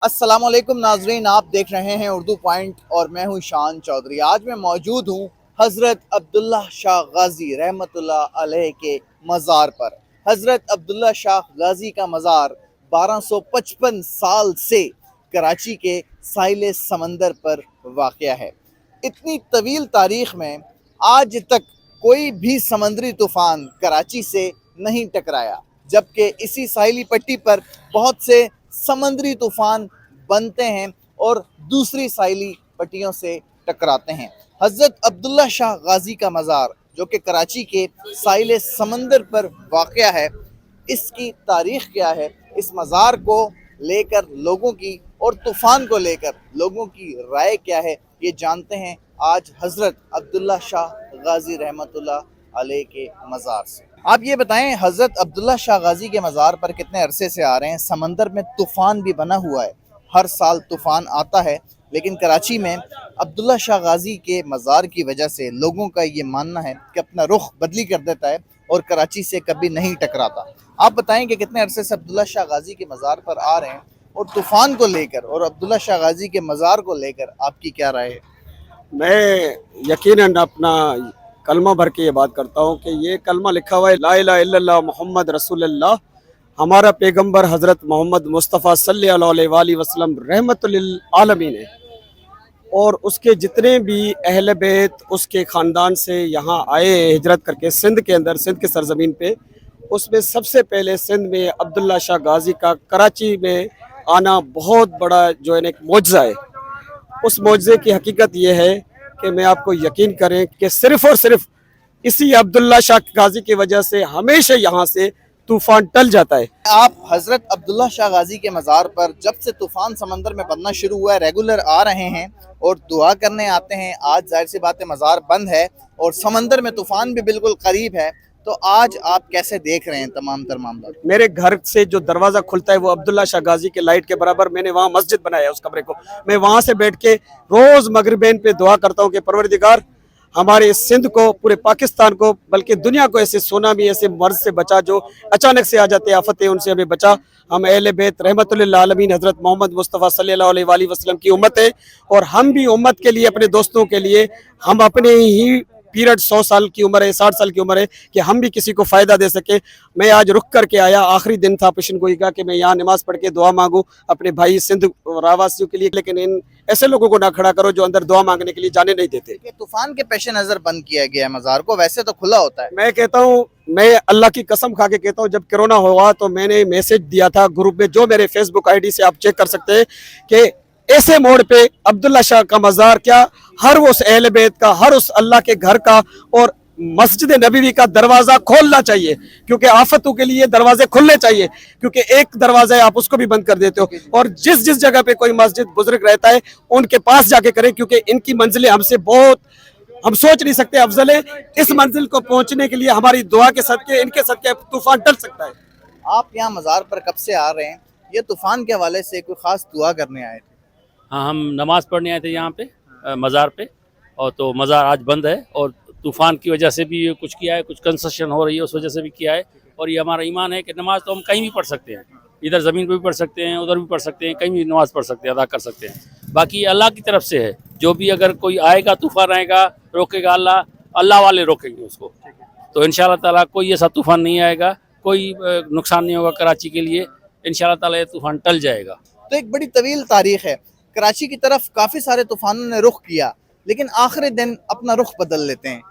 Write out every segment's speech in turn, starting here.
अस्सलाम वालेकुम नाजरीन, आप देख रहे हैं उर्दू पॉइंट और मैं हूं शान चौधरी। आज मैं मौजूद हूं हज़रत अब्दुल्ला शाह गाजी रहमतुल्लाह अलैह के मज़ार पर। हज़रत अब्दुल्ला शाह गाजी का मज़ार 1255 साल से कराची के साहिल समंदर पर वाक़या है। इतनी तवील तारीख़ में आज तक कोई भी समंदरी तूफ़ान कराची से नहीं टकराया, जबकि इसी साहिली पट्टी पर बहुत से समंदरी तूफ़ान बनते हैं और दूसरी साहिली पट्टियों से टकराते हैं। हज़रत अब्दुल्ला शाह गाजी का मज़ार जो कि कराची के साहिल समंदर पर वाक़या है, इसकी तारीख़ क्या है, इस मज़ार को लेकर लोगों की और तूफ़ान को लेकर लोगों की राय क्या है, ये जानते हैं आज हज़रत अब्दुल्ला शाह गाजी रहमतुल्लाह अलैह के मज़ार से। आप ये बताएं, हज़रत अब्दुल्ला शाह गाजी के मज़ार पर कितने अरसे से आ रहे हैं? समंदर में तूफ़ान भी बना हुआ है, हर साल तूफ़ान आता है, लेकिन कराची में अब्दुल्ला शाह गाजी के मज़ार की वजह से लोगों का ये मानना है कि अपना रुख बदली कर देता है और कराची से कभी नहीं टकराता। आप बताएं कि कितने अरसे से अब्दुल्ला शाह गाजी के मज़ार पर आ रहे हैं और तूफ़ान को लेकर और अब्दुल्ला शाह गाजी के मज़ार को लेकर आपकी क्या राय है? मैं यकीनन अपना कलमा भर के ये बात करता हूँ कि ये कलमा लिखा हुआ है ला इलाहा इल्लल्लाह मोहम्मद रसूलुल्लाह, हमारा पैगंबर हज़रत मोहम्मद मुस्तफ़ा सल्लल्लाहु अलैहि वसल्लम रहमतुल लिल आलमीन है। और उसके जितने भी अहले बैत उसके ख़ानदान से यहाँ आए हिजरत करके सिंध के अंदर, सिंध के सरज़मीन पे, उसमें सबसे पहले सिंध में अब्दुल्ला शाह गाजी का कराची में आना बहुत बड़ा जो है एक मौजज़ा है। उस मौजज़े की हकीकत ये है कि मैं आपको यकीन करें कि सिर्फ़ और सिर्फ इसी अब्दुल्ला शाह गाजी की वजह से हमेशा यहाँ से तूफ़ान टल जाता है। आप हज़रत अब्दुल्ला शाह गाजी के मज़ार पर जब से तूफ़ान समंदर में बनना शुरू हुआ है रेगुलर आ रहे हैं और दुआ करने आते हैं। आज जाहिर सी बात है मज़ार बंद है और समंदर में तूफ़ान भी बिल्कुल करीब है, तो आज आप कैसे देख रहे हैं तमाम तर मामला? मेरे घर से जो दरवाज़ा खुलता है वो अब्दुल्ला शाह गाजी के लाइट के बराबर, मैंने वहाँ मस्जिद बनाया है उस कमरे को। मैं वहाँ से बैठ के रोज़ मगरिबैन पे दुआ करता हूँ कि परवरदिगार हमारे सिंध को, पूरे पाकिस्तान को, बल्कि दुनिया को ऐसे सुनामी, ऐसे मर्ज से बचा जो अचानक से आ जाते आफतें, उनसे हमें बचा। हम अहले बैत रहमतुल लिल आलमीन हज़रत मोहम्मद मुस्तफ़ा सल्लल्लाहु अलैहि वसल्लम की उम्मत है और हम भी उम्मत के लिए, अपने दोस्तों के लिए, हम अपने ही पीरियड 100 साल की उम्र है, 60 साल की उम्र है कि हम भी किसी को फ़ायदा दे सके। मैं आज रुक करके आया, आखिरी दिन था पेशन गोई का, कि मैं यहाँ नमाज़ पढ़ के दुआ मांगूँ अपने भाई सिंध रावासियों के लिए, लेकिन इन ऐसे लोगों को ना खड़ा करो जो अंदर दुआ मांगने के लिए जाने नहीं देते। तूफ़ान के पेश नज़र बंद किया गया है मज़ार को, वैसे तो खुला होता है। मैं कहता हूँ, मैं अल्लाह की कसम खा के कहता हूँ, जब कोरोना हुआ तो मैंने मैसेज दिया था ग्रुप में, जो मेरे फेसबुक आईडी से आप चेक कर सकते हैं, कि ऐसे मोड़ पे अब्दुल्ला शाह का मज़ार क्या, हर उस अहले बैत का, हर उस अल्लाह के घर का और मस्जिद नबवी का दरवाज़ा खोलना चाहिए, क्योंकि आफतों के लिए दरवाजे खुलने चाहिए, क्योंकि एक दरवाज़ा है आप उसको भी बंद कर देते हो। और जिस जिस जगह पे कोई मस्जिद बुजुर्ग रहता है उनके पास जाके करें, क्योंकि इनकी मंजिलें हमसे बहुत, हम सोच नहीं सकते अफजल है। इस मंजिल को पहुंचने के लिए हमारी दुआ के सदके, इनके सदके तूफान टल सकता है। आप यहाँ मज़ार पर कब से आ रहे हैं? ये तूफ़ान के हवाले से कोई ख़ास दुआ करने आए थे? हाँ, हम नमाज़ पढ़ने आए थे यहाँ पे मज़ार पे, और तो मज़ार आज बंद है और तूफ़ान की वजह से भी कुछ किया है, कुछ कंसेशन हो रही है उस वजह से भी किया है। और ये हमारा ईमान है कि नमाज़ तो हम कहीं भी पढ़ सकते हैं, इधर ज़मीन पे भी पढ़ सकते हैं, उधर भी पढ़ सकते हैं, कहीं भी नमाज़ पढ़ सकते हैं, अदा कर सकते हैं। बाकी अल्लाह की तरफ से है, जो भी अगर कोई आएगा तूफ़ान आएगा, रोकेगा अल्लाह, अल्लाह वाले रोकेंगे उसको। तो इंशाअल्लाह ताला कोई ऐसा तूफ़ान नहीं आएगा, कोई नुकसान नहीं होगा कराची के लिए, इंशाअल्लाह ताला ये तूफ़ान टल जाएगा। तो एक बड़ी तवील तारीख़ है, कराची की तरफ काफ़ी सारे तूफ़ानों ने रुख किया, लेकिन आखिरी दिन अपना रुख बदल लेते हैं।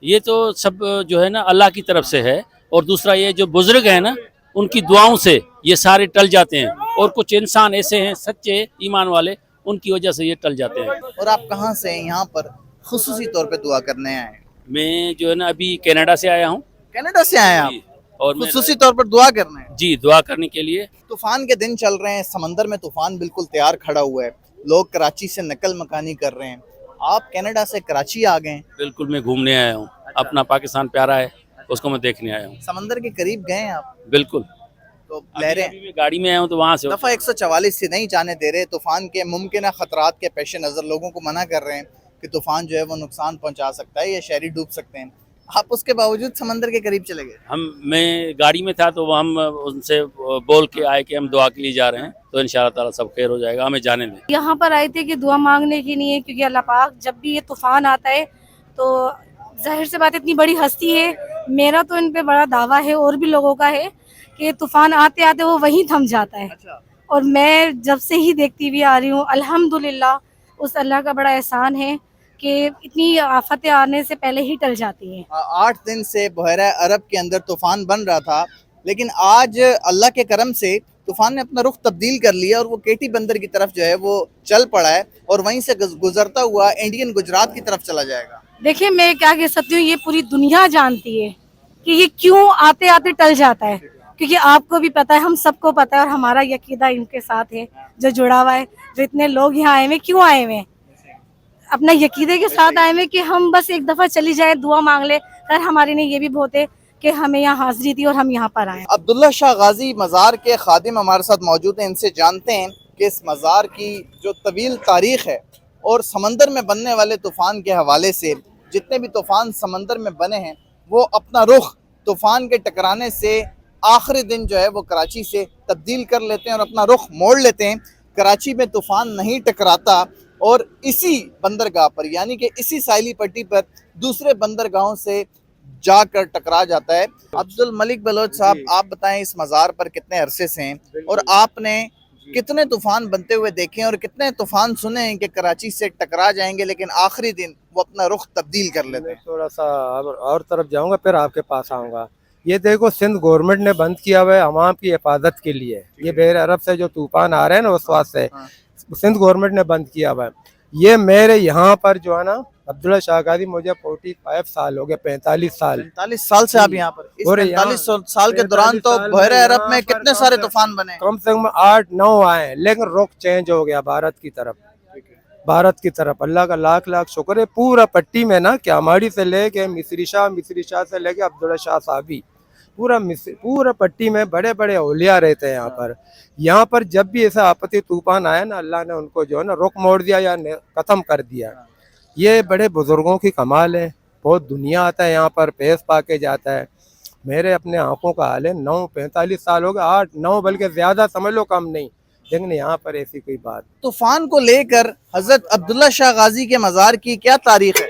ये तो सब जो है ना अल्लाह की तरफ से है, और दूसरा ये जो बुजुर्ग है ना, उनकी दुआओं से ये सारे टल जाते हैं, और कुछ इंसान ऐसे हैं सच्चे ईमान वाले, उनकी वजह से ये टल जाते हैं। और आप कहाँ से हैं यहाँ पर खुसूसी तौर पे दुआ करने आए हैं? मैं जो है ना अभी कनाडा से आया हूँ। कनाडा से आए हैं आप? जी, और मैं खुसूसी तौर पर दुआ करने हैं? जी दुआ करने के लिए। तूफान के दिन चल रहे हैं, समंदर में तूफान बिल्कुल तैयार खड़ा हुआ है, लोग कराची से नकल मकानी कर रहे हैं, आप कनाडा से कराची आ गए हैं। बिल्कुल मैं घूमने आया हूँ, अपना पाकिस्तान प्यारा है उसको मैं देखने आया हूँ। समंदर के करीब गए हैं आप? बिल्कुल। तो अभी लहरें मैं गाड़ी में आया हूँ तो वहाँ से दफ़ा 144 से नहीं जाने दे रहे, तूफान के मुमकिन खतरात के पेश नज़र लोगों को मना कर रहे हैं कि तूफान जो है वो नुकसान पहुँचा सकता है या शहरी डूब सकते हैं। आप उसके बावजूद समंदर के करीब चले गए। मैं गाड़ी में था तो हम उनसे बोल के आए कि हम दुआ के लिए जा रहे हैं, तो इंशाअल्लाह ताला सब खैर हो जाएगा, हमें जाने दें। यहाँ पर आए थे कि दुआ मांगने की नहीं है, क्योंकि अल्लाह पाक जब भी ये तूफान आता है तो जाहिर सी बात इतनी बड़ी हस्ती है, मेरा तो इन पे बड़ा दावा है और भी लोगों का है कि तूफान आते आते वो वहीं थम जाता है। अच्छा, और मैं जब से ही देखती हुई आ रही हूँ, अल्हम्दुलिल्लाह उस अल्लाह का बड़ा एहसान है कि इतनी आफतें आने से पहले ही टल जाती हैं। 8 दिन से बहरा अरब के अंदर तूफान बन रहा था, लेकिन आज अल्लाह के करम से तूफान ने अपना रुख तब्दील कर लिया और वो केटी बंदर की तरफ जो है वो चल पड़ा है और वहीं से गुजरता हुआ इंडियन गुजरात की तरफ चला जाएगा। देखिए, मैं क्या कह सकती हूँ, ये पूरी दुनिया जानती है कि ये क्यों आते आते टल जाता है, क्योंकि आपको भी पता है, हम सबको पता है, और हमारा यकीदा इनके साथ है जो जुड़ा हुआ है। जो इतने लोग यहाँ आए हुए, क्यों आए हुए हैं? अपना यकीदे के साथ आए हुए कि हम बस एक दफा चली जाए, दुआ मांग ले। खैर हमारे लिए ये भी बहुत है कि हमें यहाँ हाजिरी थी और हम यहाँ पर आए। अब्दुल्ला शाह गाजी मज़ार के खादिम हमारे साथ मौजूद हैं, इनसे जानते हैं कि इस मज़ार की जो तवील तारीख़ है और समंदर में बनने वाले तूफ़ान के हवाले से, जितने भी तूफ़ान समंदर में बने हैं वो अपना रुख तूफ़ान के टकराने से आखिरी दिन जो है वो कराची से तब्दील कर लेते हैं और अपना रुख मोड़ लेते हैं। कराची में तूफ़ान नहीं टकराता और इसी बंदरगाह पर, यानी कि इसी साहिली पट्टी पर दूसरे बंदरगाहों से जाकर टकरा जाता है। अब्दुल मलिक बलोच साहब, आप बताएं इस मज़ार पर कितने अरसे से हैं और आपने कितने तूफ़ान बनते हुए देखे हैं और कितने तूफ़ान सुने हैं कि कराची से टकरा जाएंगे लेकिन आखिरी दिन वो अपना रुख तब्दील कर लेते हैं? थोड़ा सा और तरफ जाऊंगा फिर आपके पास आऊंगा। ये देखो, सिंध गवर्नमेंट ने बंद किया हुआ है अवाम की हिफाजत के लिए। ये बहर अरब से जो तूफान आ रहे हैं ना, उस वास्ते सिंध गवर्नमेंट ने बंद किया हुआ है। ये मेरे यहाँ पर जो है ना, अब्दुल्ला शाह गाजी, मुझे 45 साल हो गए, 45 साल। 45 साल से आप यहाँ पर? इस और 45 साल के दौरान तो बहरे अरब में कितने सारे तूफान बने? कम से कम 8-9 आए, लेकिन रुख चेंज हो गया भारत की तरफ। भारत की तरफ अल्लाह का लाख लाख शुक्र है। पूरा पट्टी में ना, क्यामाड़ी से लेके मिस्री शाह से लेके अब्दुल्ला शाह साहबी, पूरा पट्टी में बड़े बड़े औलिया रहते हैं यहाँ पर। यहाँ पर जब भी ऐसा आपत्ति तूफान आया ना, अल्लाह ने उनको जो है ना रुख मोड़ दिया या खत्म कर दिया। ये बड़े बुजुर्गों की कमाल है। बहुत दुनिया आता है यहाँ पर, पैस पा के जाता है। मेरे अपने आंखों का हाल है, 45 साल हो गए, 8-9 बल्कि ज्यादा समझ लो, कम नहीं, लेकिन यहाँ पर ऐसी कोई बात। तूफान को लेकर हजरत अब्दुल्ला शाह गाजी के मज़ार की क्या तारीख है?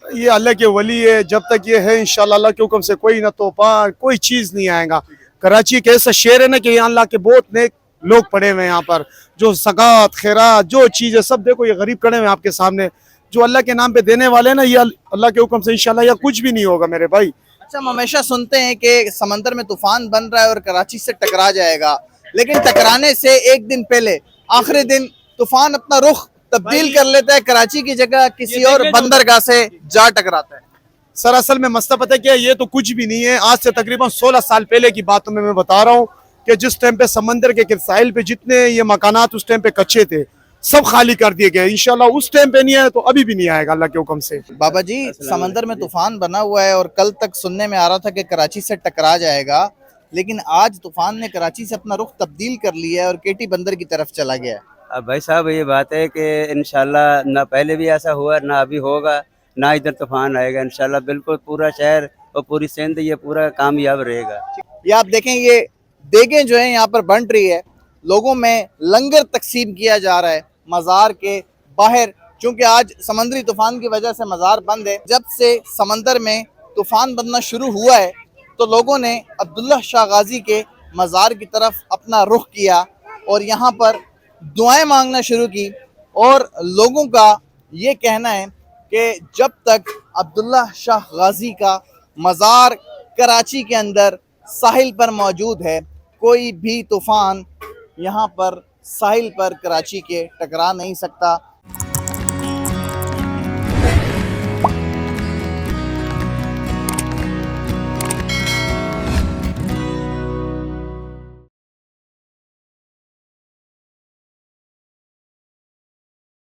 ये अल्लाह के वली है, जब तक ये है इंशाल्लाह अल्लाह के हुक्म से कोई ना तूफान कोई चीज़ नहीं आएगा। कराची एक ऐसा शहर है ना कि यहाँ अल्लाह के बहुत नेक लोग पड़े हुए हैं यहाँ पर, जो ज़कात खैरात जो चीज़ है सब देखो, ये गरीब खड़े हुए हैं आपके सामने, जो अल्लाह के नाम पे देने वाले हैं ना, ये अल्लाह के हुक्म से इंशाल्लाह या कुछ भी नहीं होगा मेरे भाई। अच्छा, हम हमेशा सुनते हैं कि समंदर में तूफान बन रहा है और कराची से टकरा जाएगा, लेकिन टकराने से एक दिन पहले आखिरी दिन तूफान अपना रुख तब्दील कर लेता है, कराची की जगह किसी और बंदरगाह से जा टकराता है। सर असल में मसला पता है क्या है, ये तो कुछ भी नहीं है। आज से तकरीबन 16 साल पहले की बात मैं बता रहा हूँ कि जिस टाइम पे समंदर के साहिल पे जितने ये मकानात उस टाइम पे कच्चे थे, सब खाली कर दिए गए। इंशाल्लाह उस टाइम पे नहीं आया तो अभी भी नहीं आएगा अल्लाह के हुक्म से। बाबा जी, समंदर में तूफान बना हुआ है और कल तक सुनने में आ रहा था कि कराची से टकरा जाएगा, लेकिन आज तूफान ने कराची से अपना रुख तब्दील कर लिया है और केटी बंदर की तरफ चला गया है। अब भाई साहब ये बात है कि इंशाल्लाह ना पहले भी ऐसा हुआ, ना अभी होगा, ना इधर तूफान आएगा। इंशाल्लाह बिल्कुल पूरा शहर और पूरी सिंध ये पूरा कामयाब रहेगा। ये आप देखें, ये देगें जो है यहाँ पर बन रही है, लोगों में लंगर तकसीम किया जा रहा है मज़ार के बाहर, क्योंकि आज समंदरी तूफान की वजह से मज़ार बंद है। जब से समंदर में तूफान बनना शुरू हुआ है तो लोगों ने अब्दुल्ला शाह गाजी के मज़ार की तरफ अपना रुख किया और यहाँ पर दुआएं मांगना शुरू की। और लोगों का ये कहना है कि जब तक अब्दुल्ला शाह गाजी का मज़ार कराची के अंदर साहिल पर मौजूद है, कोई भी तूफ़ान यहाँ पर साहिल पर कराची के टकरा नहीं सकता।